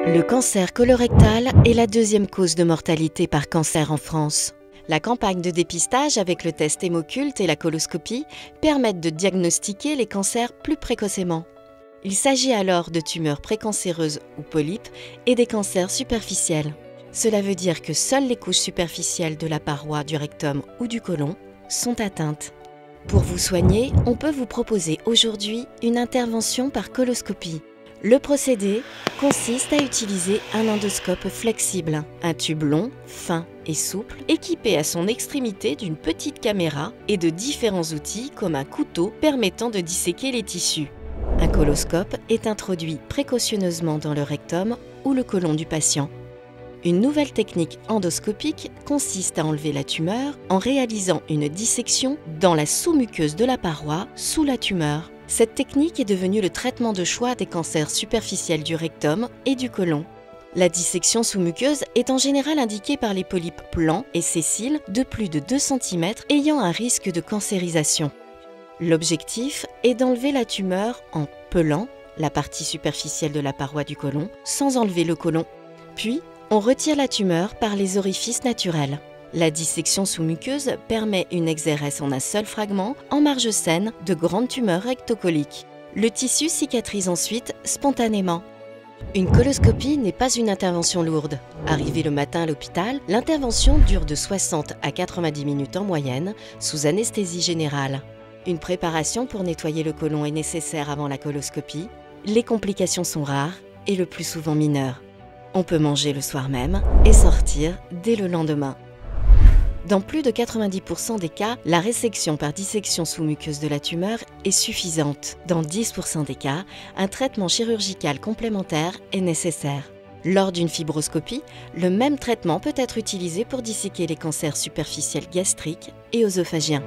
Le cancer colorectal est la deuxième cause de mortalité par cancer en France. La campagne de dépistage avec le test Hémoculte et la coloscopie permettent de diagnostiquer les cancers plus précocement. Il s'agit alors de tumeurs précancéreuses ou polypes et des cancers superficiels. Cela veut dire que seules les couches superficielles de la paroi du rectum ou du côlon sont atteintes. Pour vous soigner, on peut vous proposer aujourd'hui une intervention par coloscopie. Le procédé consiste à utiliser un endoscope flexible, un tube long, fin et souple, équipé à son extrémité d'une petite caméra et de différents outils comme un couteau permettant de disséquer les tissus. Un coloscope est introduit précautionneusement dans le rectum ou le côlon du patient. Une nouvelle technique endoscopique consiste à enlever la tumeur en réalisant une dissection dans la sous-muqueuse de la paroi sous la tumeur. Cette technique est devenue le traitement de choix des cancers superficiels du rectum et du côlon. La dissection sous-muqueuse est en général indiquée par les polypes plans et sessiles de plus de 2 cm ayant un risque de cancérisation. L'objectif est d'enlever la tumeur en pelant la partie superficielle de la paroi du côlon sans enlever le côlon. Puis, on retire la tumeur par les orifices naturels. La dissection sous-muqueuse permet une exérèse en un seul fragment, en marge saine, de grandes tumeurs rectocoliques. Le tissu cicatrise ensuite spontanément. Une coloscopie n'est pas une intervention lourde. Arrivé le matin à l'hôpital, l'intervention dure de 60 à 90 minutes en moyenne, sous anesthésie générale. Une préparation pour nettoyer le côlon est nécessaire avant la coloscopie. Les complications sont rares et le plus souvent mineures. On peut manger le soir même et sortir dès le lendemain. Dans plus de 90% des cas, la résection par dissection sous-muqueuse de la tumeur est suffisante. Dans 10% des cas, un traitement chirurgical complémentaire est nécessaire. Lors d'une fibroscopie, le même traitement peut être utilisé pour disséquer les cancers superficiels gastriques et œsophagiens.